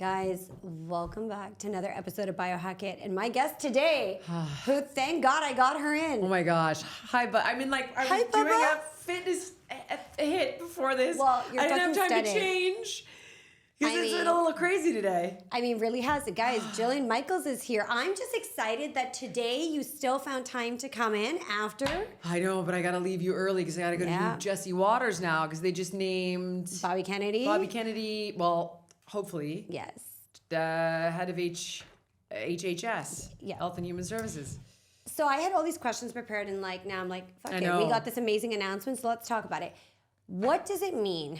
Guys, welcome back to another episode of Biohack-it. And my guest today, who thank God I got her in. Oh my gosh. Hi, but I mean, like, I was doing a fitness hit before this. Well, you're I didn't have time stunning. to change. Because it's been a little crazy today. I mean, really has it. Guys, Jillian Michaels is here. I'm just excited that today you still found time to come in after. I know, but I got to leave you early because I got to go to Jesse Waters now because they just named Bobby Kennedy. Well, hopefully. Yes. The head of HHS, Health and Human Services. So I had all these questions prepared and now I'm like, fuck it. We got this amazing announcement, so let's talk about it. What does it mean?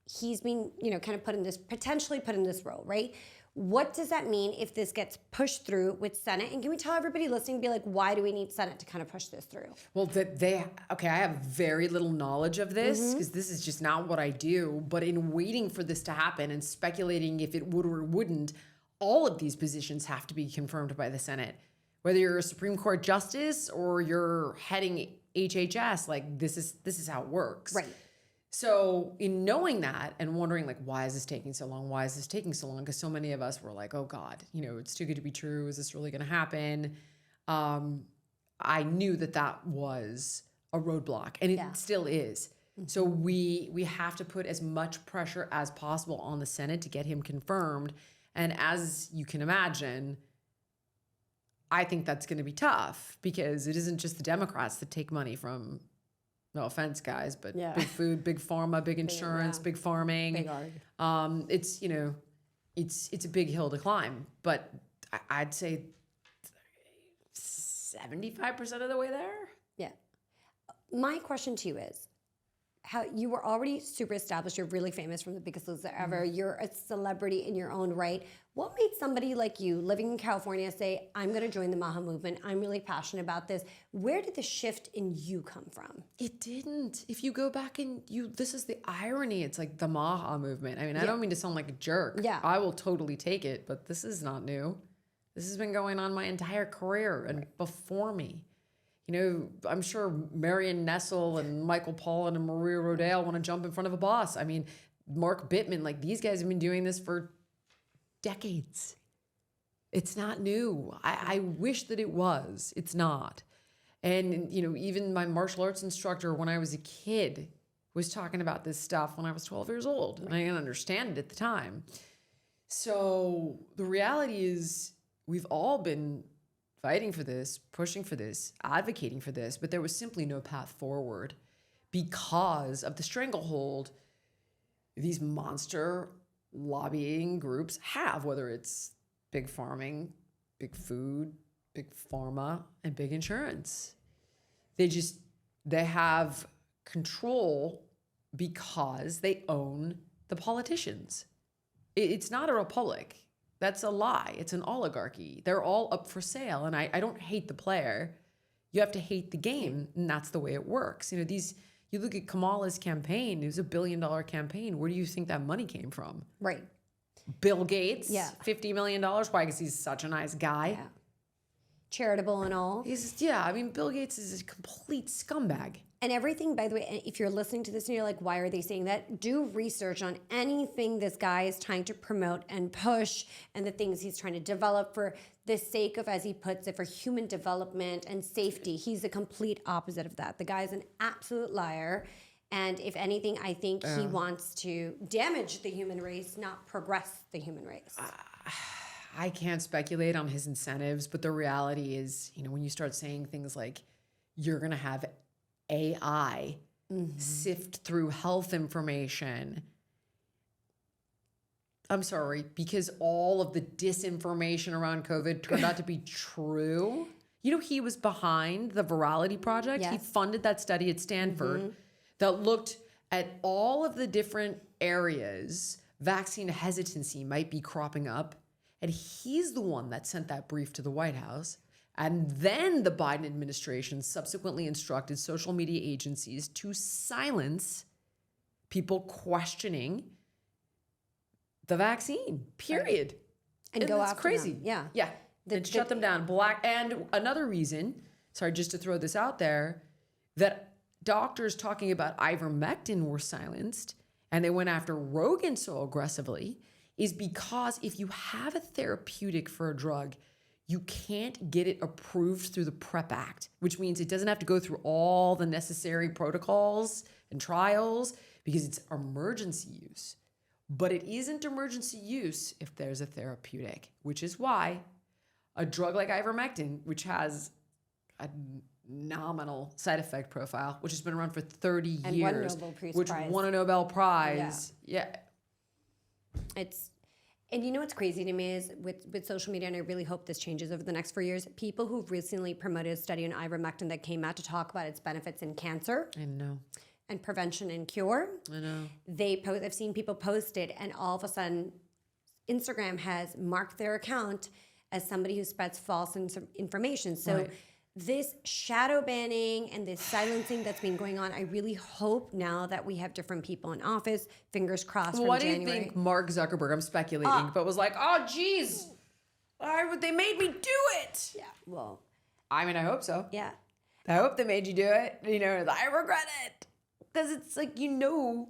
He's been, kind of potentially put in this role, right? What does that mean if this gets pushed through with Senate? And can we tell everybody listening, be like, why do we need Senate to kind of push this through? Well, I have very little knowledge of this because this is just not what I do. But in waiting for this to happen and speculating if it would or wouldn't, all of these positions have to be confirmed by the Senate. Whether you're a Supreme Court justice or you're heading HHS, this is how it works. Right. So in knowing that and wondering why is this taking so long? Why is this taking so long? Because so many of us were like, oh God, it's too good to be true. Is this really going to happen? I knew that was a roadblock and it still is. Mm-hmm. So we have to put as much pressure as possible on the Senate to get him confirmed. And as you can imagine, I think that's going to be tough because it isn't just the Democrats that take money from, no offense, guys, but big food, big pharma, big insurance, big farming. Big art. It's a big hill to climb, but I'd say 75% of the way there. Yeah. My question to you is, how you were already super established, you're really famous, from the biggest loser ever, you're a celebrity in your own right. What made somebody like you living in California say, I'm going to join the MAHA movement, I'm really passionate about this? Where did the shift in you come from? It didn't. If you go back and this is the irony, it's like the MAHA movement. I mean, I don't mean to sound like a jerk. Yeah. I will totally take it, but this is not new. This has been going on my entire career and before me. I'm sure Marion Nessel and Michael Pollan and Maria Rodale want to jump in front of a boss. I mean, Mark Bittman, these guys have been doing this for decades. It's not new. I wish that it was. It's not. And, even my martial arts instructor when I was a kid was talking about this stuff when I was 12 years old. And I didn't understand it at the time. So the reality is we've all been fighting for this, pushing for this, advocating for this, but there was simply no path forward because of the stranglehold these monster lobbying groups have, whether it's big farming, big food, big pharma, and big insurance. They have control because they own the politicians. It's not a republic. That's a lie. It's an oligarchy. They're all up for sale. And I don't hate the player. You have to hate the game. And that's the way it works. You look at Kamala's campaign. It was $1 billion campaign. Where do you think that money came from? Right. Bill Gates. Yeah. $50 million. Why? Because he's such a nice guy. Yeah. Charitable and all. Bill Gates is a complete scumbag. And everything, by the way, if you're listening to this and you're like, why are they saying that? Do research on anything this guy is trying to promote and push and the things he's trying to develop for the sake of, as he puts it, for human development and safety. He's the complete opposite of that. The guy's an absolute liar. And if anything, I think he wants to damage the human race, not progress the human race. I can't speculate on his incentives, but the reality is, when you start saying things like, you're going to have AI sift through health information. I'm sorry, because all of the disinformation around COVID turned out to be true. He was behind the Virality Project. Yes. He funded that study at Stanford that looked at all of the different areas vaccine hesitancy might be cropping up. And he's the one that sent that brief to the White House. And then the Biden administration subsequently instructed social media agencies to silence people questioning the vaccine, period. And go after crazy. them. Yeah. Yeah. And shut them down. And another reason, sorry, just to throw this out there, that doctors talking about ivermectin were silenced and they went after Rogan so aggressively is because if you have a therapeutic for a drug, you can't get it approved through the PrEP Act, which means it doesn't have to go through all the necessary protocols and trials because it's emergency use. But it isn't emergency use if there's a therapeutic, which is why a drug like ivermectin, which has a nominal side effect profile, which has been around for 30 And years, which Prize. won a Nobel Prize. Yeah. And you know what's crazy to me is with social media, and I really hope this changes over the next 4 years, people who've recently promoted a study on ivermectin that came out to talk about its benefits in cancer I know. and prevention and cure. I know. I've seen people post it, and all of a sudden, Instagram has marked their account as somebody who spreads false information. So Right. this shadow banning and this silencing that's been going on, I really hope now that we have different people in office, fingers crossed from What do January. you think Mark Zuckerberg, I'm speculating, but was like, oh, geez, they made me do it. Yeah, well, I mean, I hope so. yeah. I hope they made you do it. You know, I regret it. Because it's like, you know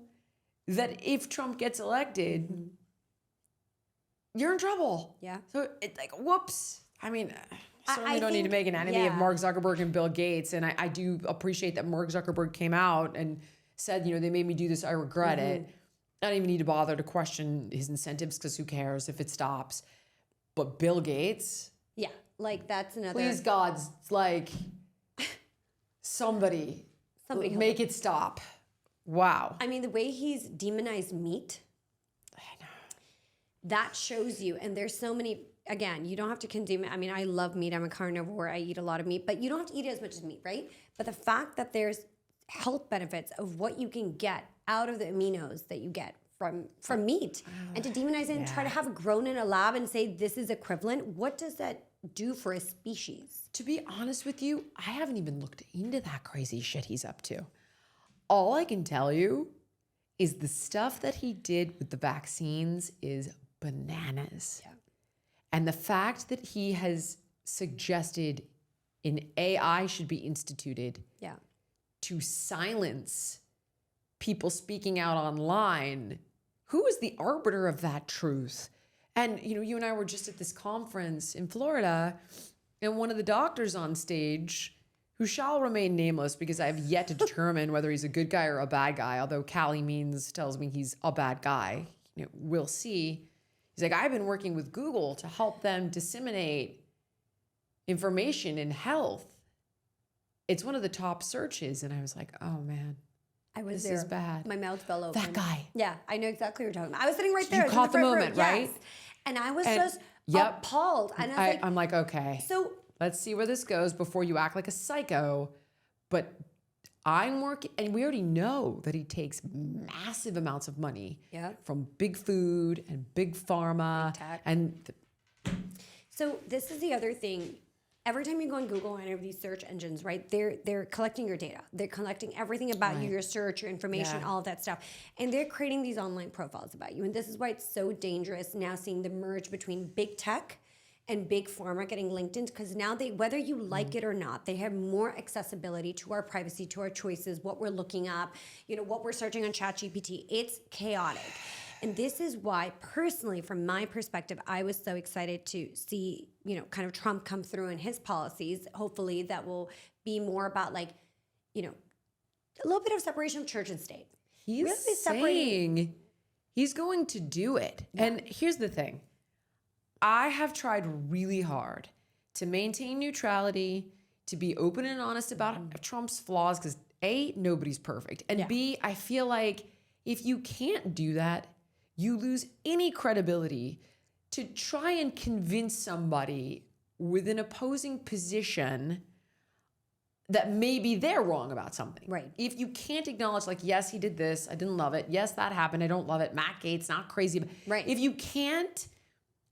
that if Trump gets elected, you're in trouble. Yeah. So it's like, whoops. I mean, certainly I don't need to think- make an enemy of yeah. Mark Zuckerberg and Bill Gates. And I do appreciate that Mark Zuckerberg came out and said, you know, they made me do this. I regret it. I don't even need to bother to question his incentives because who cares if it stops. But Bill Gates, Yeah, like that's another. please God's like somebody Somebody help make it stop. Wow. I mean, the way he's demonized meat, that shows you. And there's so many. Again, you don't have to consume it. I mean, I love meat. I'm a carnivore. I eat a lot of meat, but you don't have to eat it as much as meat, right? But the fact that there's health benefits of what you can get out of the aminos that you get from meat, and to demonize it and try to have it grown in a lab and say this is equivalent, what does that do for a species? To be honest with you, I haven't even looked into that crazy shit he's up to. All I can tell you is the stuff that he did with the vaccines is bananas. Yeah. And the fact that he has suggested an AI should be instituted Yeah. to silence people speaking out online, who is the arbiter of that truth? And, you know, you and I were just at this conference in Florida, and one of the doctors on stage, who shall remain nameless because I have yet to determine whether he's a good guy or a bad guy, although Callie Means tells me he's a bad guy. You know, we'll see. He's like, I've been working with Google to help them disseminate information in health. It's one of the top searches. And I was like, oh man, I was this there. is bad. My mouth fell open. That guy. Yeah, I know exactly what you're talking about. I was sitting right there. You I was in caught the front row, moment, yes. right? And I was And- just yep. appalled. And I was like, I'm like, okay, so let's see where this goes before you act like a psycho. But I'm working, and we already know that he takes massive amounts of money Yeah. from big food and big pharma. Big tech. And So this is the other thing. Every time you go on Google or any of these search engines, right, they're collecting your data. They're collecting everything about you, Right. your search, your information, Yeah. all of that stuff. And they're creating these online profiles about you. And this is why it's so dangerous now seeing the merge between big tech and big pharma getting linked in, because now whether you like it or not, they have more accessibility to our privacy, to our choices, what we're looking up, you know, what we're searching on ChatGPT. It's chaotic. And this is why, personally, from my perspective, I was so excited to see, you know, kind of Trump come through in his policies. Hopefully that will be more about, like, you know, a little bit of separation of church and state. he's Really separating- saying he's going to do it. And here's the thing. I have tried really hard to maintain neutrality, to be open and honest about Trump's flaws, because A, nobody's perfect. And Yeah. B, I feel like if you can't do that, you lose any credibility to try and convince somebody with an opposing position that maybe they're wrong about something. Right. If you can't acknowledge, like, yes, he did this, I didn't love it. Yes, that happened, I don't love it. Matt Gaetz, not crazy. Right. If you can't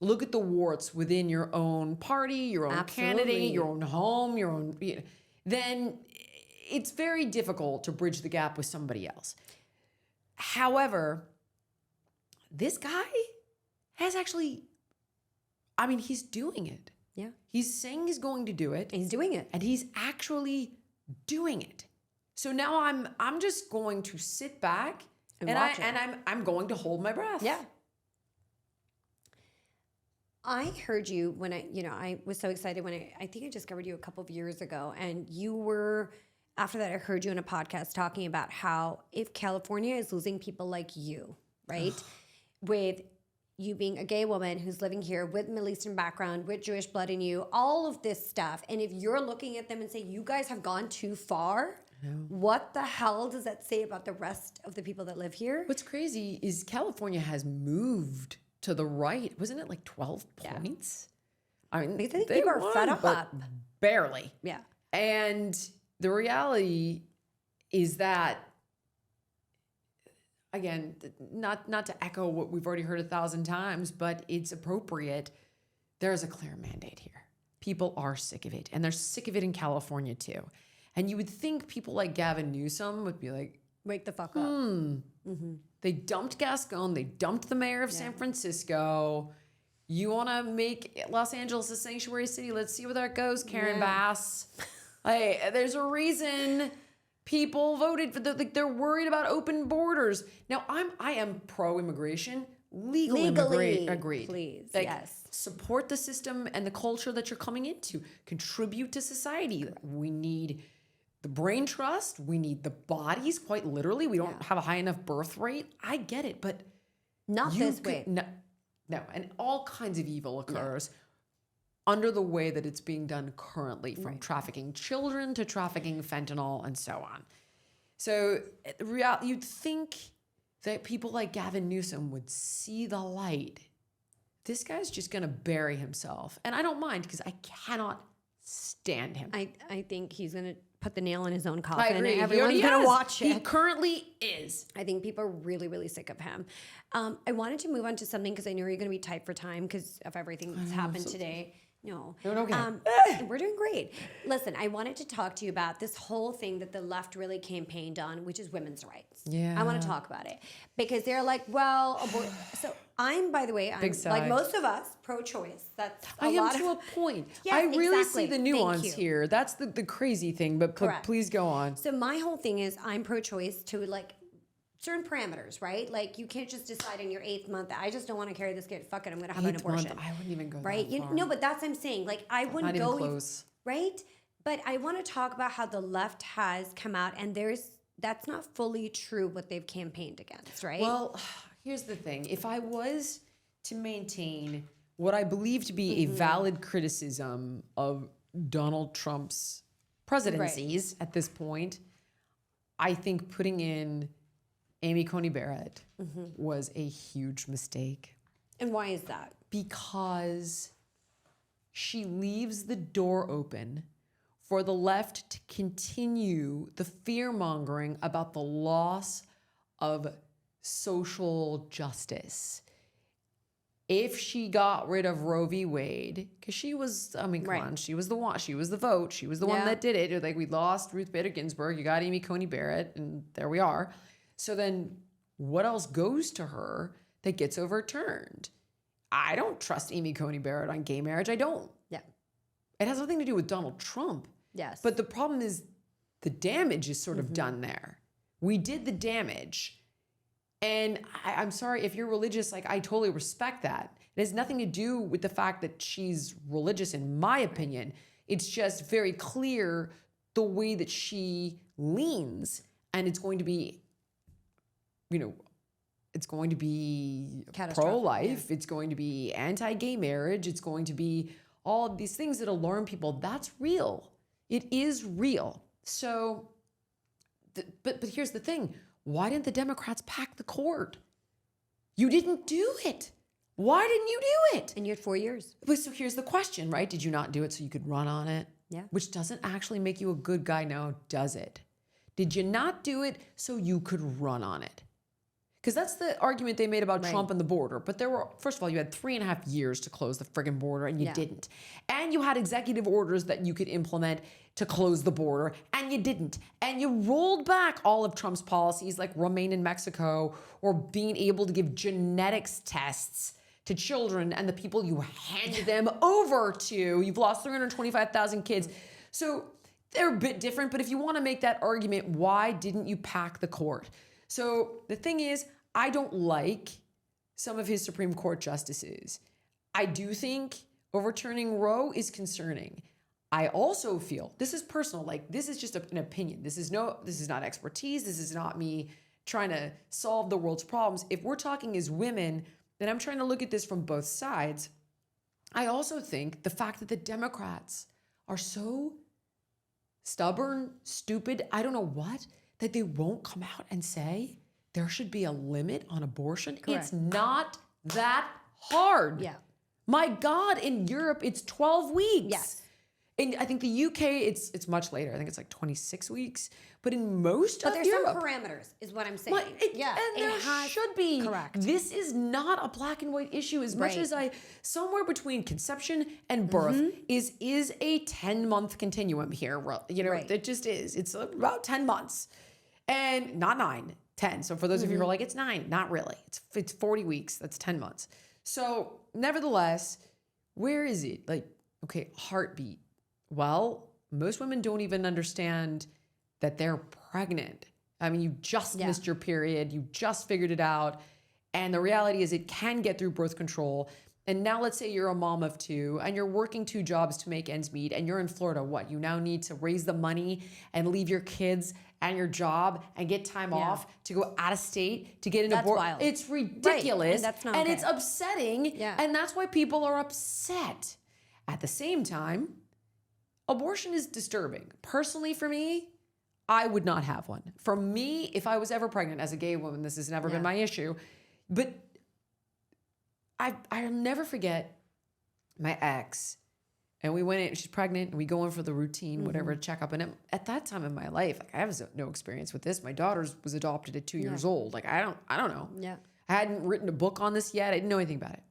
look at the warts within your own party, your own Absolutely. candidate, your own home, your own, then it's very difficult to bridge the gap with somebody else. However, this guy has actually, I mean, he's doing it. Yeah. He's saying he's going to do it, And he's doing it. and he's actually doing it. So now I'm just going to sit back And and watch it. I'm going to hold my breath. Yeah. I heard you when I was so excited when I think I discovered you a couple of years ago, and you were, after that, I heard you in a podcast talking about how if California is losing people like you, right, with you being a gay woman who's living here with Middle Eastern background, with Jewish blood in you, all of this stuff, and if you're looking at them and say, you guys have gone too far, what the hell does that say about the rest of the people that live here? What's crazy is California has moved to the right. Wasn't it like 12 points? I mean, Because I think they people are won, fed but up. barely. Yeah. And the reality is that, again, not to echo what we've already heard 1,000 times, but it's appropriate. There's a clear mandate here. People are sick of it, and they're sick of it in California too. And you would think people like Gavin Newsom would be like, Wake the fuck up. they dumped Gascon, they dumped the mayor of San Francisco. You want to make Los Angeles a sanctuary city? Let's see where that goes, Karen Bass. There's a reason people voted for they're worried about open borders. Now, I am pro-immigration. Legally agreed. Please, Like, yes. Support the system and the culture that you're coming into. Contribute to society. We need the brain trust. We need the bodies, quite literally. We don't have a high enough birth rate. I get it, but Not this way. No, and all kinds of evil occurs under the way that it's being done currently, from trafficking children to trafficking fentanyl and so on. So you'd think that people like Gavin Newsom would see the light. This guy's just going to bury himself. And I don't mind, because I cannot stand him. I think he's going to put the nail in his own coffin. I agree. Everyone's going to watch it. He currently is. I think people are really, really sick of him. I wanted to move on to something because I know you're going to be tight for time because of everything that's happened today. No. Okay. We're doing great. Listen, I wanted to talk to you about this whole thing that the left really campaigned on, which is women's rights. Yeah. I want to talk about it because they're like, well, so I'm, by the way, I'm like most of us, pro-choice. That's I am to a point. Yes, I really exactly. see the Thank nuance you. here. That's the crazy thing, but please go on. So my whole thing is I'm pro-choice to like certain parameters, right? Like you can't just decide in your 8th month that I just don't want to carry this kid. Fuck it, I'm going to have an abortion. I wouldn't even go right? that far. No, but that's what I'm saying. Like I wouldn't Not go even close. right? But I want to talk about how the left has come out, and that's not fully true what they've campaigned against, right? Well, here's the thing. If I was to maintain what I believe to be a valid criticism of Donald Trump's presidencies at this point, I think putting in Amy Coney Barrett was a huge mistake. And why is that? Because she leaves the door open for the left to continue the fear-mongering about the loss of social justice. If she got rid of Roe v. Wade, because she was, come on, she was the one, she was the vote, she was the one that did it. Like, we lost Ruth Bader Ginsburg, you got Amy Coney Barrett, and there we are. So then what else goes to her that gets overturned? I don't trust Amy Coney Barrett on gay marriage. I don't. Yeah. It has nothing to do with Donald Trump. Yes. But the problem is the damage is sort of done there. We did the damage. And I'm sorry, if you're religious, like, I totally respect that. It has nothing to do with the fact that she's religious, in my opinion. It's just very clear the way that she leans, and it's going to be, it's going to be pro-life. It's going to be anti-gay marriage. It's going to be all of these things that alarm people. That's real. It is real. So, but here's the thing. Why didn't the Democrats pack the court? You didn't do it. Why didn't you do it? And you had 4 years. But so here's the question, right? Did you not do it so you could run on it? Yeah. Which doesn't actually make you a good guy now, does it? Did you not do it so you could run on it? Because that's the argument they made about Trump and the border. But there were, first of all, you had 3.5 years to close the friggin' border, and you didn't. And you had executive orders that you could implement to close the border, and you didn't. And you rolled back all of Trump's policies, like remain in Mexico, or being able to give genetics tests to children and the people you handed them over to. You've lost 325,000 kids. So they're a bit different, but if you want to make that argument, why didn't you pack the court? So the thing is, I don't like some of his Supreme Court justices. I do think overturning Roe is concerning. I also feel, this is personal, like this is just an opinion. This is not expertise. This is not me trying to solve the world's problems. If we're talking as women, then I'm trying to look at this from both sides. I also think the fact that the Democrats are so stubborn, stupid, I don't know what, that they won't come out and say there should be a limit on abortion. Correct. It's not that hard. Yeah. My God, in Europe, it's 12 weeks. Yes. And I think the UK, it's much later. I think it's like 26 weeks. But in most of But there's Europe, some parameters, is what I'm saying. and there should be. Correct. This is not a black and white issue. As much Right. as somewhere between conception and birth is a 10-month continuum here. You know, Right. it just is. It's about 10 months, and not 9, 10. So for those of you who are like, it's 9, not really. It's 40 weeks. That's 10 months. So nevertheless, where is it? Like, okay, heartbeat. Well, most women don't even understand that they're pregnant. I mean, you just missed your period. You just figured it out. And the reality is it can get through birth control. And now let's say you're a mom of 2 and you're working 2 jobs to make ends meet and you're in Florida. What? You now need to raise the money and leave your kids and your job and get time off to go out of state to get an abortion. wild. It's ridiculous. Right. And that's not and okay. it's upsetting. Yeah. And that's why people are upset. At the same time, abortion is disturbing. Personally, for me, I would not have one. For me, if I was ever pregnant as a gay woman, this has never been my issue. But I'll never forget my ex. And we went in, she's pregnant, and we go in for the routine, whatever, checkup. And at that time in my life, like I have no experience with this. My daughter was adopted at 2 years old. Like I don't know. Yeah. I hadn't written a book on this yet. I didn't know anything about it.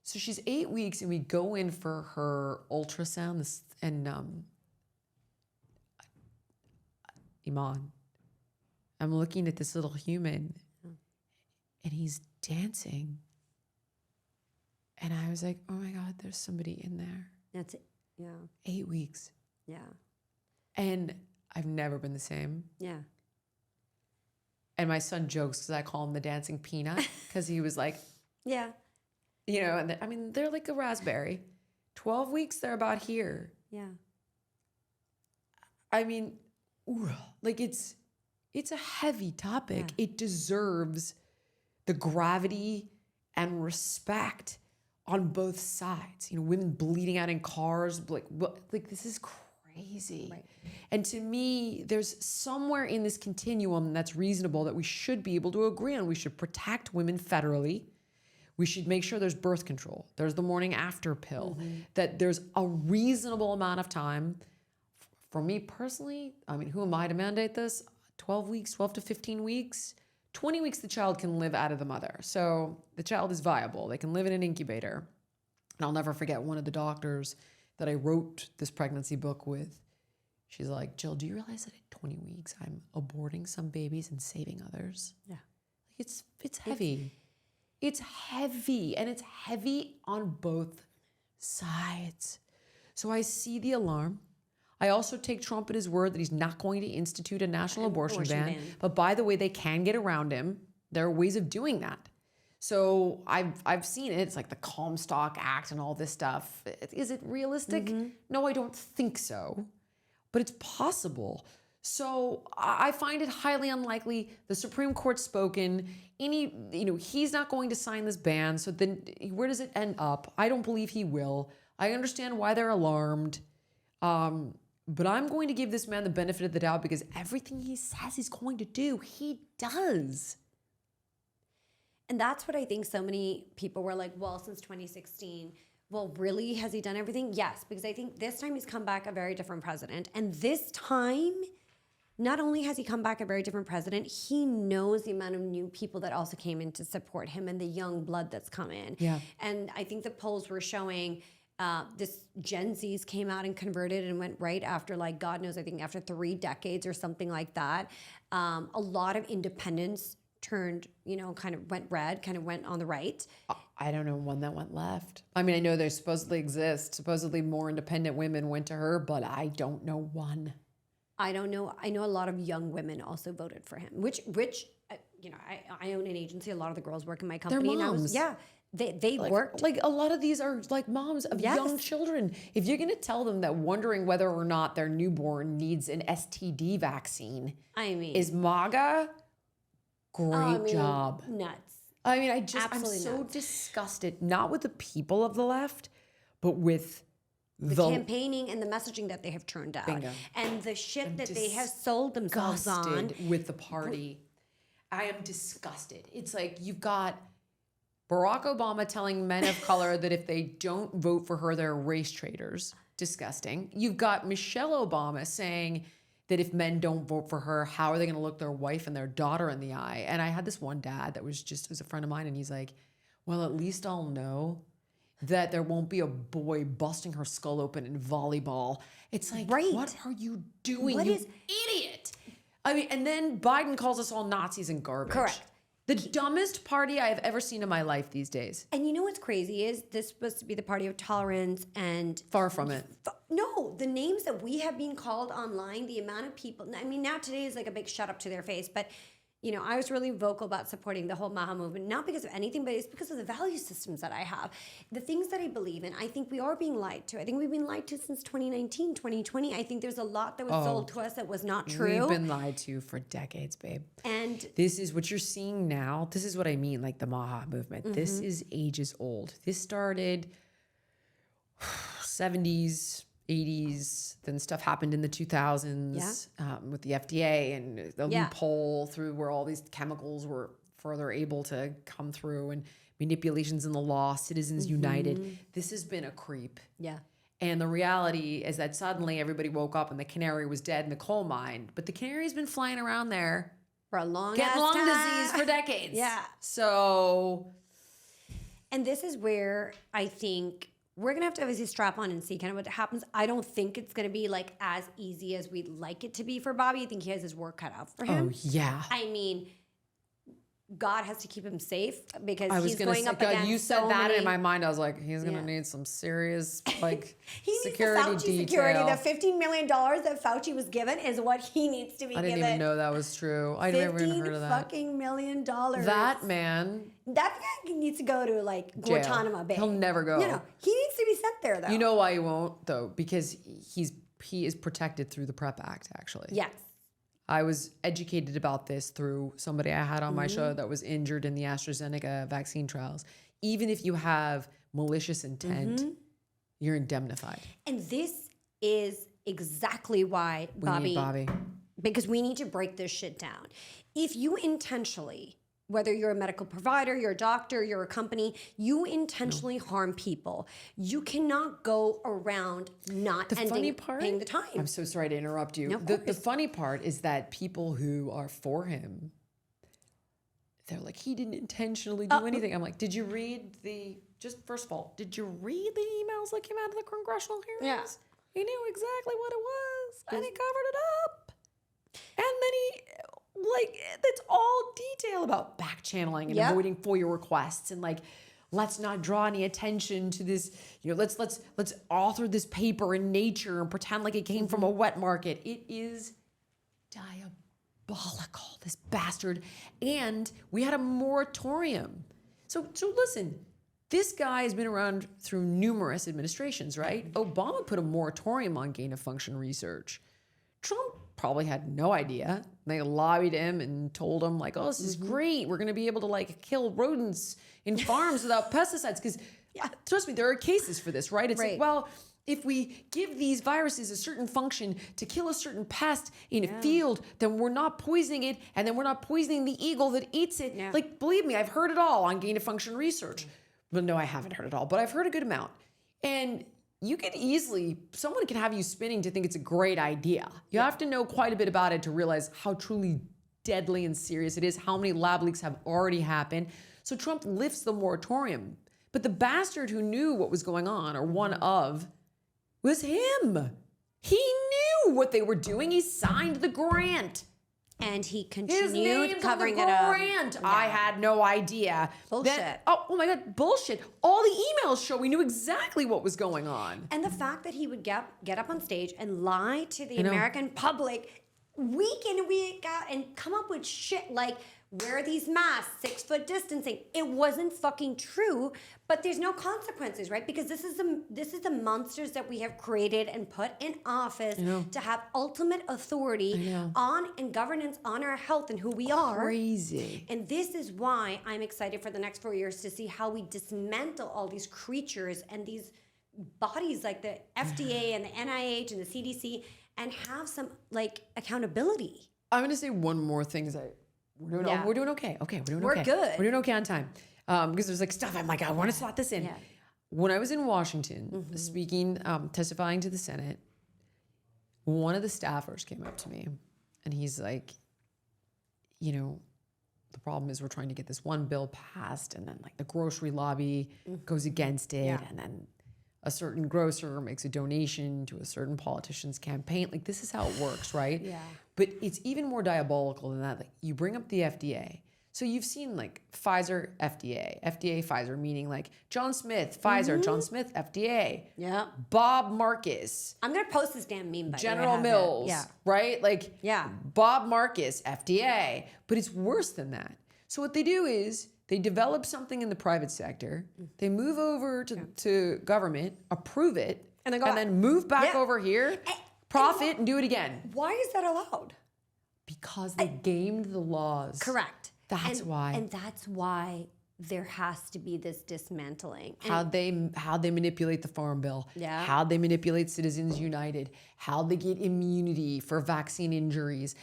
So she's 8 weeks, and we go in for her ultrasound. And Iman, I'm looking at this little human, and he's dancing. And I was like, oh my God, there's somebody in there. That's it. Yeah. 8 weeks. Yeah. And I've never been the same. Yeah. And my son jokes because I call him the dancing peanut because he was like, Yeah. you know, and I mean, they're like a raspberry. 12 weeks, they're about here. Yeah. I mean, like it's a heavy topic. Yeah. It deserves the gravity and respect on both sides. You know, women bleeding out in cars, like this is crazy. Right. And to me, there's somewhere in this continuum that's reasonable that we should be able to agree on. We should protect women federally. We should make sure there's birth control. There's the morning after pill, that there's a reasonable amount of time. For me personally, I mean, who am I to mandate this? 12 weeks, 12 to 15 weeks. 20 weeks the child can live out of the mother. So the child is viable. They can live in an incubator. And I'll never forget one of the doctors that I wrote this pregnancy book with. She's like, Jill, do you realize that at 20 weeks I'm aborting some babies and saving others? Yeah. It's heavy. It's heavy, and it's heavy on both sides. So I see the alarm. I also take Trump at his word that he's not going to institute a national abortion ban. But by the way, they can get around him. There are ways of doing that. So I've seen it. It's like the Comstock Act and all this stuff. Is it realistic? No, I don't think so. But it's possible. So I find it highly unlikely. The Supreme Court's spoken. He's not going to sign this ban. So then where does it end up? I don't believe he will. I understand why they're alarmed. But I'm going to give this man the benefit of the doubt because everything he says he's going to do, he does. And that's what I think so many people were like, well, since 2016, well, really, has he done everything? Yes, because I think this time he's come back a very different president. And this time, not only has he come back a very different president, he knows the amount of new people that also came in to support him and the young blood that's come in. Yeah. And I think the polls were showing this Gen Zs came out and converted and went right after, like, God knows, I think after 3 decades or something like that. A lot of independents turned, kind of went red, kind of went on the right. I don't know one that went left. I mean, I know they supposedly exist. Supposedly more independent women went to her, but I don't know one. I don't know. I know a lot of young women also voted for him, which I own an agency. A lot of the girls work in my company. They're moms. They worked. Like a lot of these are like moms of young children. If you're going to tell them that wondering whether or not their newborn needs an STD vaccine is MAGA, great job. Nuts. I mean, I'm so disgusted, not with the people of the left, but with the campaigning and the messaging that they have turned out. Bingo. And the shit that they have sold themselves on. With the party. I am disgusted. It's like you've got Barack Obama telling men of color that if they don't vote for her, they're race traitors. Disgusting. You've got Michelle Obama saying that if men don't vote for her, how are they going to look their wife and their daughter in the eye? And I had this one dad that was a friend of mine, and he's like, well, at least I'll know that there won't be a boy busting her skull open in volleyball. It's like, what are you doing, idiot? I mean, and then Biden calls us all Nazis and garbage. Correct. The dumbest party I have ever seen in my life these days. And you know what's crazy is this supposed to be the party of tolerance and... Far from it. No, the names that we have been called online, the amount of people... I mean, now today is like a big shut up to their face, but... You know, I was really vocal about supporting the whole Maha movement, not because of anything, but it's because of the value systems that I have. The things that I believe in, I think we are being lied to. I think we've been lied to since 2019, 2020. I think there's a lot that was sold to us that was not true. We've been lied to for decades, babe. And this is what you're seeing now. This is what I mean, like the Maha movement. This is ages old. This started 70s, 80s, then stuff happened in the 2000s with the FDA and the loophole through where all these chemicals were further able to come through and manipulations in the law, Citizens United. This has been a creep. Yeah. And the reality is that suddenly everybody woke up and the canary was dead in the coal mine. But the canary's been flying around there for a long getting lung disease for decades. Yeah. So. And this is where I think we're going to have to obviously strap on and see kind of what happens. I don't think it's going to be like as easy as we'd like it to be for Bobby. I think he has his work cut out for him. Oh, yeah. I mean, God has to keep him safe because he's gonna going say, up God, against you said so that many... in my mind. I was like, he's going to need some serious like he security needs the Fauci detail. security. The $15 million that Fauci was given is what he needs to be given. I didn't even know that was true. I never even heard of that. $15 million. That man. That guy needs to go to like Guantanamo Bay. He'll never go. No, he needs to be sent there though. You know why he won't though? Because he is protected through the PrEP Act. Actually, yes. I was educated about this through somebody I had on my show that was injured in the AstraZeneca vaccine trials. Even if you have malicious intent, you're indemnified. And this is exactly why Bobby, because we need to break this shit down. If you intentionally, whether you're a medical provider, you're a doctor, you're a company, you intentionally harm people, you cannot go around not paying the time. I'm so sorry to interrupt you. No, the funny part is that people who are for him, they're like, he didn't intentionally do anything. I'm like, did you read first of all, did you read the emails that came out of the congressional hearings? Yeah. He knew exactly what it was, and he covered it up. And then that's all detail about back channeling and avoiding FOIA requests and like, let's not draw any attention to this. You know, let's author this paper in Nature and pretend like it came from a wet market. It is diabolical, this bastard. And we had a moratorium. So listen, this guy has been around through numerous administrations, right? Obama put a moratorium on gain-of-function research. Trump probably had no idea. They lobbied him and told him like, oh, this is great. We're going to be able to like kill rodents in farms without pesticides. Because trust me, there are cases for this, right? It's like, well, if we give these viruses a certain function to kill a certain pest in a field, then we're not poisoning it. And then we're not poisoning the eagle that eats it. Yeah. Like, believe me, I've heard it all on gain-of-function research. But no, I haven't heard it all, but I've heard a good amount. And you could someone can have you spinning to think it's a great idea. You have to know quite a bit about it to realize how truly deadly and serious it is, how many lab leaks have already happened. So Trump lifts the moratorium. But the bastard who knew what was going on, or one of, was him. He knew what they were doing. He signed the grant. And he continued His name's covering on the it up. grant. Yeah. I had no idea. Bullshit. Oh my God, bullshit. All the emails show we knew exactly what was going on. And the fact that he would get up on stage and lie to the American public week in, week out, and come up with shit like, wear these masks, 6 foot distancing. It wasn't fucking true, but there's no consequences, right? Because this is the monsters that we have created and put in office to have ultimate authority on and governance on our health and who we are. Crazy. And this is why I'm excited for the next 4 years to see how we dismantle all these creatures and these bodies like the FDA and the NIH and the CDC and have some like accountability. I'm going to say one more thing. We're doing okay. We're good. We're doing okay on time. Because there's like stuff I'm like, I want to slot this in. Yeah. When I was in Washington speaking, testifying to the Senate, one of the staffers came up to me and he's like, you know, the problem is we're trying to get this one bill passed and then like the grocery lobby goes against it and then a certain grocer makes a donation to a certain politician's campaign. Like this is how it works, right? Yeah. But it's even more diabolical than that. Like you bring up the FDA. So you've seen like Pfizer, FDA, Pfizer, meaning like John Smith, Pfizer, John Smith, FDA. Yeah. Bob Marcus. I'm going to post this damn meme by General Mills, right? Like Bob Marcus, FDA. But it's worse than that. So what they do is they develop something in the private sector, they move over to government, approve it, and then move back over here, profit, and do it again. Why is that allowed? Because they gamed the laws. Correct. That's why. And that's why there has to be this dismantling. How they manipulate the Farm Bill. Yeah. How they manipulate Citizens United. How they get immunity for vaccine injuries.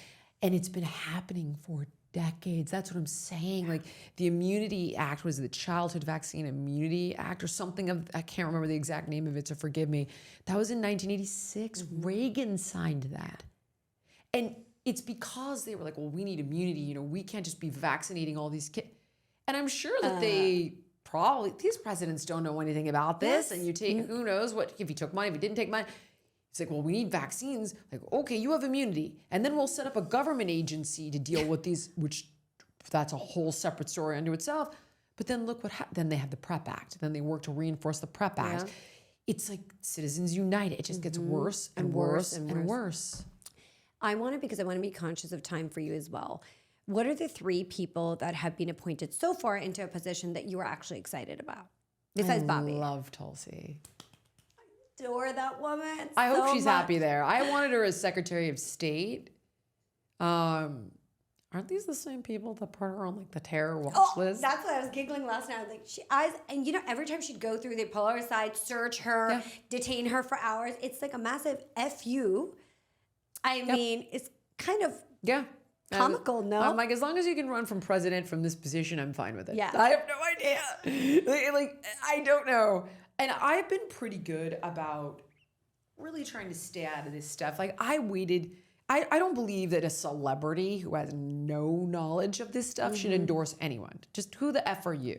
And it's been happening for decades. That's what I'm saying. Like the Immunity Act was the Childhood Vaccine Immunity Act or something of, I can't remember the exact name of it, so forgive me. That was in 1986. Reagan signed that. And it's because they were like, well, we need immunity. You know, we can't just be vaccinating all these kids. And I'm sure that these presidents don't know anything about this. And you take, who knows what, if he took money, if he didn't take money. It's like, well, we need vaccines. Like, okay, you have immunity. And then we'll set up a government agency to deal with these, which that's a whole separate story unto itself. But then look what happened. Then they have the PrEP Act. Then they work to reinforce the PrEP Act. It's like Citizens United. It just gets worse and worse and worse. I want to be conscious of time for you as well. What are the 3 people that have been appointed so far into a position that you are actually excited about? Besides Bobby. I love Tulsi. Adore that woman. I hope she's happy there. I wanted her as Secretary of State. Aren't these the same people that put her on like the terror watch list? That's what I was giggling last night. And you know, every time she'd go through, they pull her aside, search her, detain her for hours. It's like a massive FU. I mean, it's kind of comical, no? I'm like, as long as you can run from president from this position, I'm fine with it. Yeah. I have no idea. like, I don't know. And I've been pretty good about really trying to stay out of this stuff. Like I waited. I don't believe that a celebrity who has no knowledge of this stuff should endorse anyone. Just who the F are you?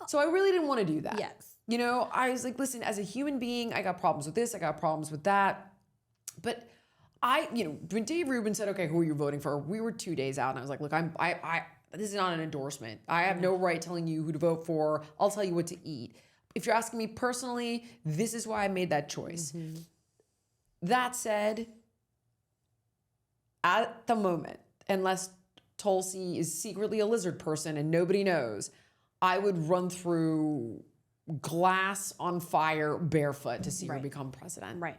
So I really didn't want to do that. Yes. You know, I was like, listen, as a human being, I got problems with this. I got problems with that. But when Dave Rubin said, okay, who are you voting for? We were 2 days out and I was like, look, this is not an endorsement. I have no right telling you who to vote for. I'll tell you what to eat. If you're asking me personally, this is why I made that choice. That said, at the moment, unless Tulsi is secretly a lizard person and nobody knows, I would run through glass on fire barefoot to see her become president. Right.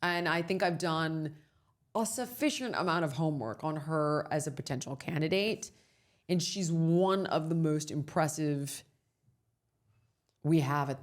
And I think I've done a sufficient amount of homework on her as a potential candidate. And she's one of the most impressive we have it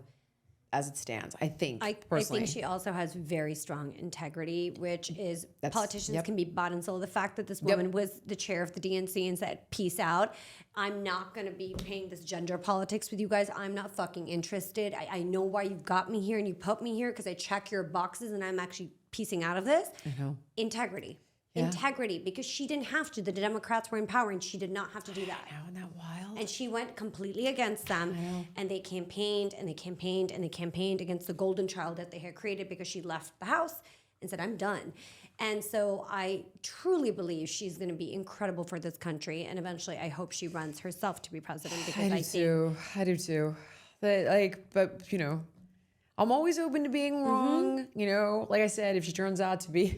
as it stands, I think, personally. I think she also has very strong integrity, which is politicians can be bought and sold. The fact that this woman was the chair of the DNC and said, peace out. I'm not going to be playing this gender politics with you guys. I'm not fucking interested. I know why you've got me here and you put me here because I check your boxes and I'm actually piecing out of this. I know. Integrity. Integrity, because she didn't have to. The Democrats were in power and she did not have to do that. Isn't that wild? And she went completely against them. And they campaigned and they campaigned and they campaigned against the golden child that they had created because she left the house and said, I'm done. And so I truly believe she's going to be incredible for this country. And eventually I hope she runs herself to be president because I do too. But you know, I'm always open to being wrong. You know, like I said, if she turns out to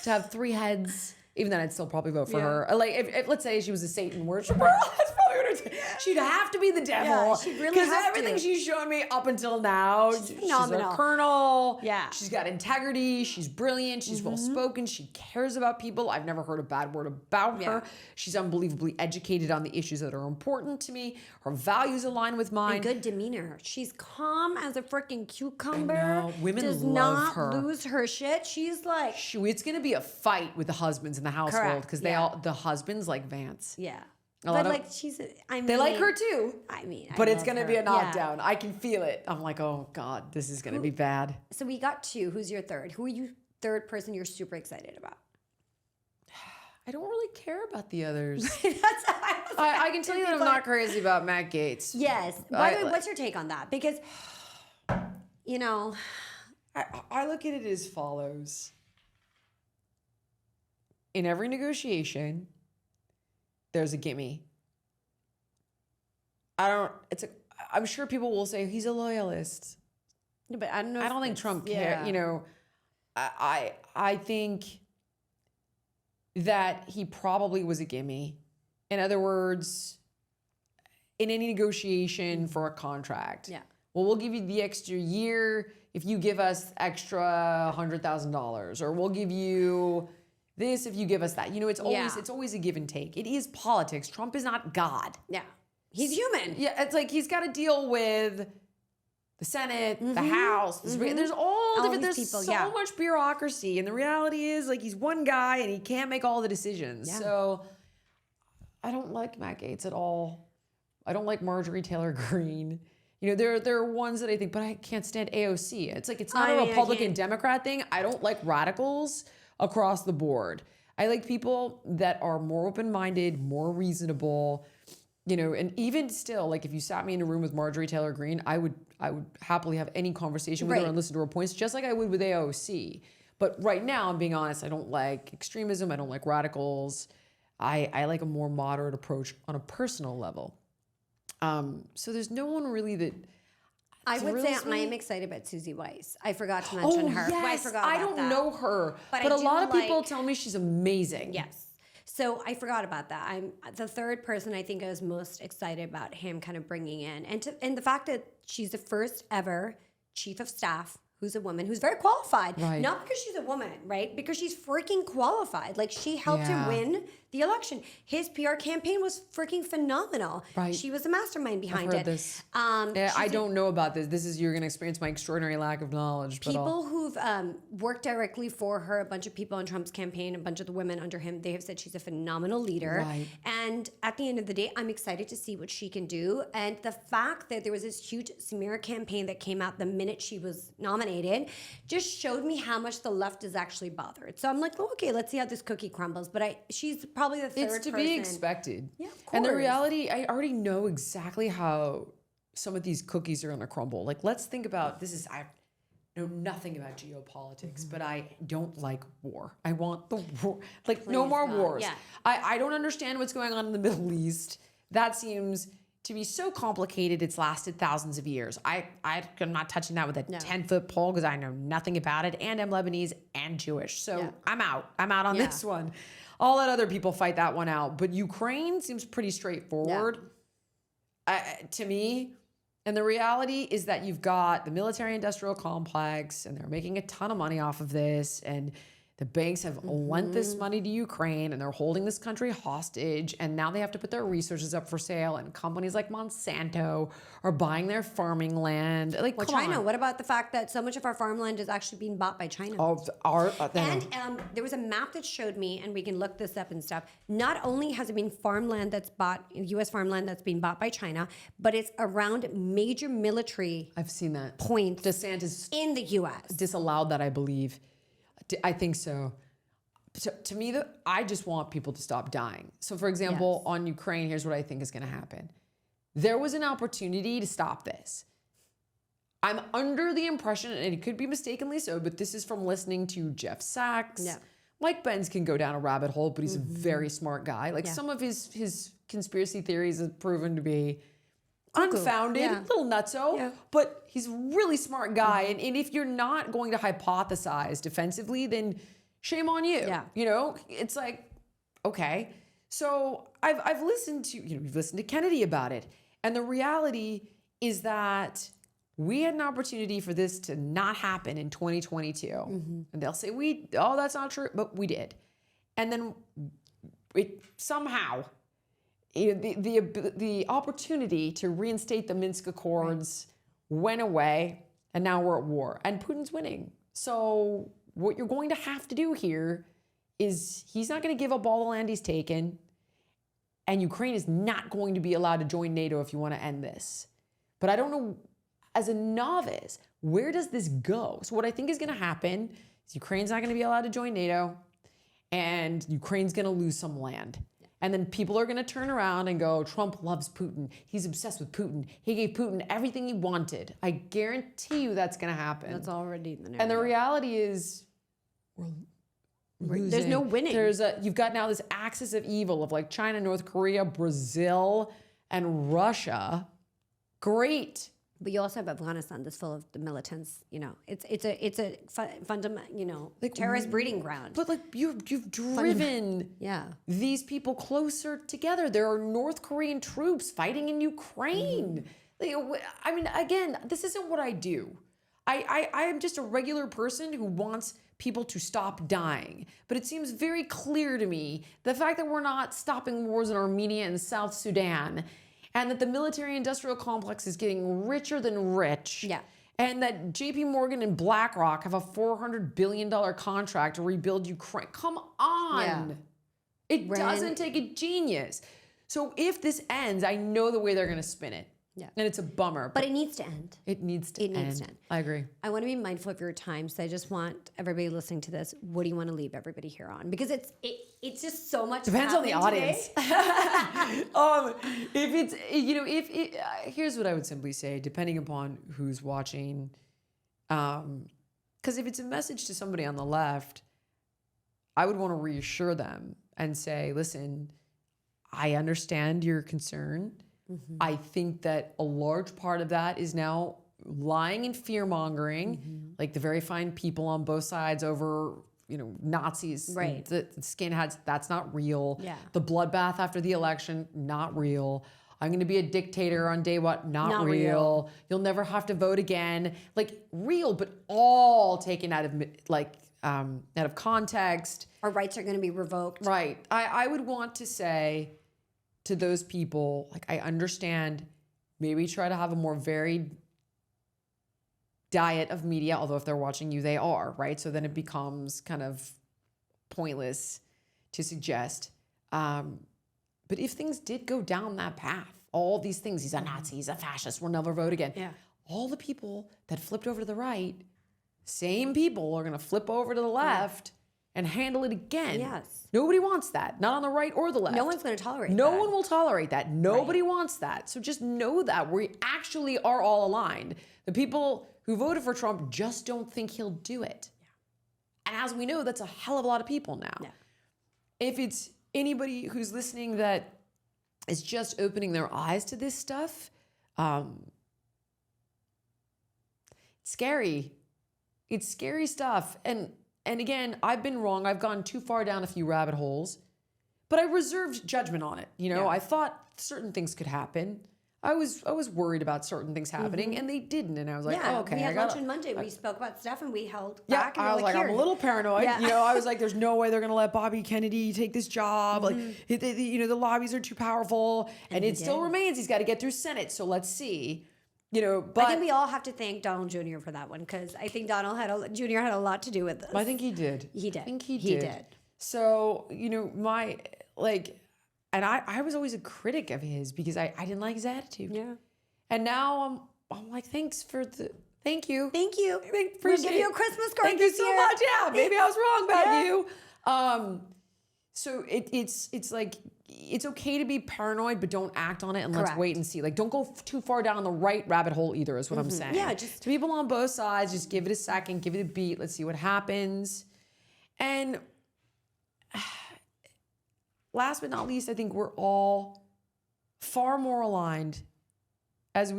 have 3 heads Even then, I'd still probably vote for her. Like, if let's say she was a Satan worshipper, that's probably what she'd have to be the devil. Yeah, she'd really have to. Everything she's shown me up until now, she's phenomenal. a colonel. Yeah. She's got integrity. She's brilliant. She's well-spoken. She cares about people. I've never heard a bad word about her. She's unbelievably educated on the issues that are important to me. Her values align with mine. And good demeanor. She's calm as a freaking cucumber. I know. Women does love not her. lose her shit. She's like, It's going to be a fight with the husbands in the household because the husbands like Vance. yeah. lot But of- like They like her too. I mean, But I it's love going to her. be a Yeah. knockdown. I can feel it. I'm like, oh God, this is going to be bad. So we got two. Who's your third? Who are you third person you're super excited about? I don't really care about the others. That's how I can tell you that I'm not crazy about Matt Gaetz. Yes. By the way, what's your take on that? Because, you know, I look at it as follows. In every negotiation, there's a gimme. I'm sure people will say he's a loyalist. but I don't know. I don't think Trump cares. You know, I think that he probably was a gimme. In other words, in any negotiation for a contract. Yeah. Well, we'll give you the extra year if you give us extra $100,000, or we'll give you this if you give us that. You know, it's always a give and take. It is politics. Trump is not God. Yeah. He's human. Yeah, it's like he's got to deal with the Senate, the House. There's all different. these There's people, so much bureaucracy, and the reality is, like, he's one guy and he can't make all the decisions. Yeah. So I don't like Matt Gaetz at all. I don't like Marjorie Taylor Greene. You know, there are ones that I think, but I can't stand AOC. It's like it's not a Republican Democrat thing. I don't like radicals across the board. I like people that are more open-minded, more reasonable. You know, and even still, like if you sat me in a room with Marjorie Taylor Greene, I would happily have any conversation with her and listen to her points, just like I would with AOC. But right now, I'm being honest, I don't like extremism. I don't like radicals. I like a more moderate approach on a personal level. So there's no one really that I would say thrills I me. am excited about Susie Weiss. I forgot to mention her. Yes. I forgot about I don't that. know her, But but I a do lot of people like- tell me she's amazing. Yes. So I forgot about that. I'm the third person I think I was most excited about him kind of bringing in. And the fact that she's the first ever chief of staff who's a woman, who's very qualified. Right. Not because she's a woman, right? Because she's freaking qualified. Like, she helped him win the election. His PR campaign was freaking phenomenal. Right. She was the mastermind behind I've it. heard this. She's I don't know about this. You're going to experience my extraordinary lack of knowledge. But people who've worked directly for her, a bunch of people on Trump's campaign, a bunch of the women under him, they have said she's a phenomenal leader. Right. And at the end of the day, I'm excited to see what she can do. And the fact that there was this huge smear campaign that came out the minute she was nominated just showed me how much the left is actually bothered. So I'm like, oh, okay, let's see how this cookie crumbles. But she's probably the third it's to person. be expected. Yeah, of And the course. reality, I already know exactly how some of these cookies are going to crumble. Like, let's think about this. I know nothing about geopolitics, but I don't like war. I want the war. Like, no Please, more God. wars. Yeah. I don't understand what's going on in the Middle East. That seems to be so complicated. It's lasted thousands of years. I'm not touching that with a 10-foot pole because I know nothing about it. And I'm Lebanese and Jewish. So I'm out. I'm out on this one. I'll let other people fight that one out. But Ukraine seems pretty straightforward to me. And the reality is that you've got the military-industrial complex, and they're making a ton of money off of this. And the banks have lent this money to Ukraine, and they're holding this country hostage. And now they have to put their resources up for sale. And companies like Monsanto are buying their farming land. Like, Well, come China. on. What about the fact that so much of our farmland is actually being bought by China? And And there was a map that showed me, and we can look this up and stuff. Not only has it been farmland that's bought, U.S. farmland that's being bought by China, but it's around major military I've seen that. points DeSantis in the U.S. disallowed that, I believe. I think so. To me, I just want people to stop dying. So, for example, on Ukraine, here's what I think is going to happen. There was an opportunity to stop this. I'm under the impression, and it could be mistakenly so, but this is from listening to Jeff Sachs. Yeah. Mike Benz can go down a rabbit hole, but he's a very smart guy. Like, some of his conspiracy theories have proven to be unfounded, a little nutso, but he's a really smart guy. And if you're not going to hypothesize defensively, then shame on you. Yeah. You know, it's like, okay. So I've listened to, we've listened to Kennedy about it. And the reality is that we had an opportunity for this to not happen in 2022. And they'll say, that's not true, but we did. And then it somehow, the opportunity to reinstate the Minsk Accords went away, and now we're at war, and Putin's winning. So what you're going to have to do here is he's not going to give up all the land he's taken, and Ukraine is not going to be allowed to join NATO if you want to end this. But I don't know, as a novice, where does this go? So what I think is going to happen is Ukraine's not going to be allowed to join NATO, and Ukraine's going to lose some land. And then people are going to turn around and go, Trump loves Putin. He's obsessed with Putin. He gave Putin everything he wanted. I guarantee you that's going to happen. That's already the narrative. And the reality is, we're losing. There's no winning. You've got now this axis of evil of like China, North Korea, Brazil, and Russia. Great. But you also have Afghanistan that's full of the militants. It's a fundamental, terrorist breeding ground. But like you've driven these people closer together. There are North Korean troops fighting in Ukraine. I mean, again, this isn't what I do. I am just a regular person who wants people to stop dying. But it seems very clear to me the fact that we're not stopping wars in Armenia and South Sudan, and that the military-industrial complex is getting richer than rich. Yeah. And that JP Morgan and BlackRock have a $400 billion contract to rebuild Ukraine. Come on. Yeah. It doesn't take a genius. So if this ends, I know the way they're going to spin it. Yeah. And it's a bummer. But it needs to end. It needs to end. I agree. I want to be mindful of your time, so I just want everybody listening to this. What do you want to leave everybody here on? Because it's just so much. Depends on the audience. Here's what I would simply say, depending upon who's watching. Because if it's a message to somebody on the left, I would want to reassure them and say, listen, I understand your concern. I think that a large part of that is now lying and fear-mongering, like the very fine people on both sides over, Nazis, right? The skinheads, that's not real. Yeah. The bloodbath after the election, not real. I'm going to be a dictator on day what? Not real. You'll never have to vote again. Like real, but all taken out of context. Our rights are going to be revoked. Right. I would want to say to those people, like, I understand, maybe try to have a more varied diet of media, although if they're watching you, they are, right? So then it becomes kind of pointless to suggest. But if things did go down that path, all these things, he's a Nazi, he's a fascist, we'll never vote again. Yeah. All the people that flipped over to the right, same people are going to flip over to the left and handle it again. Yes. Nobody wants that, not on the right or the left. No one's going to tolerate that. No one will tolerate that. Nobody wants that. So just know that we actually are all aligned. The people who voted for Trump just don't think he'll do it. Yeah. And as we know, that's a hell of a lot of people now. Yeah. If it's anybody who's listening that is just opening their eyes to this stuff, it's scary. It's scary stuff. And again, I've been wrong. I've gone too far down a few rabbit holes, but I reserved judgment on it. I thought certain things could happen. I was worried about certain things happening, and they didn't. And I was like, oh, okay. We had lunch on Monday. We spoke about stuff, and we held back. And I was like, I'm a little paranoid. Yeah. I was like, there's no way they're going to let Bobby Kennedy take this job. Like, the lobbies are too powerful, and it still remains. He's got to get through Senate. So let's see. But I think we all have to thank Donald Jr. for that one, because I think Donald Jr. had a lot to do with this. I think he did. He did. I think he did. So, and I was always a critic of his because I didn't like his attitude. Yeah. And now I'm like, thank you. Thank you. Appreciate we'll give you a Christmas card. Thank you so much. Yeah, maybe I was wrong about you. So it's like, it's okay to be paranoid, but don't act on it, and let's wait and see. Like, don't go too far down the right rabbit hole either, is what I'm saying. Yeah, just to people on both sides, just give it a second, give it a beat. Let's see what happens. And last but not least, I think we're all far more aligned, as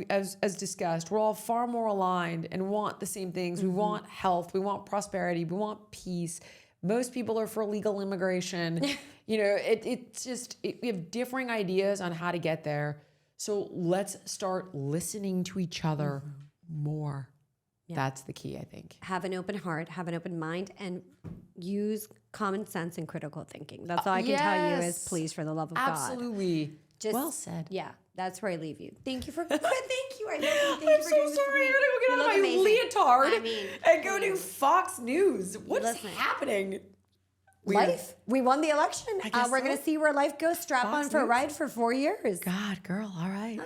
discussed. We're all far more aligned and want the same things. We want health, we want prosperity, we want peace, Most people are for legal immigration. You know, it's just, we have differing ideas on how to get there. So let's start listening to each other more. Yeah. That's the key, I think. Have an open heart, have an open mind, and use common sense and critical thinking. That's all I can tell you is please, for the love of God. Absolutely. Well said. Yeah, that's where I leave you. Thank you for, thank you. I love you. Thank I'm you for so doing this sorry. with me. I gotta go get out of my amazing. leotard and go do Fox News. What's happening? Life. We won the election. I guess we're going to see where life goes. Strap on for a ride for 4 years. God, girl. All right.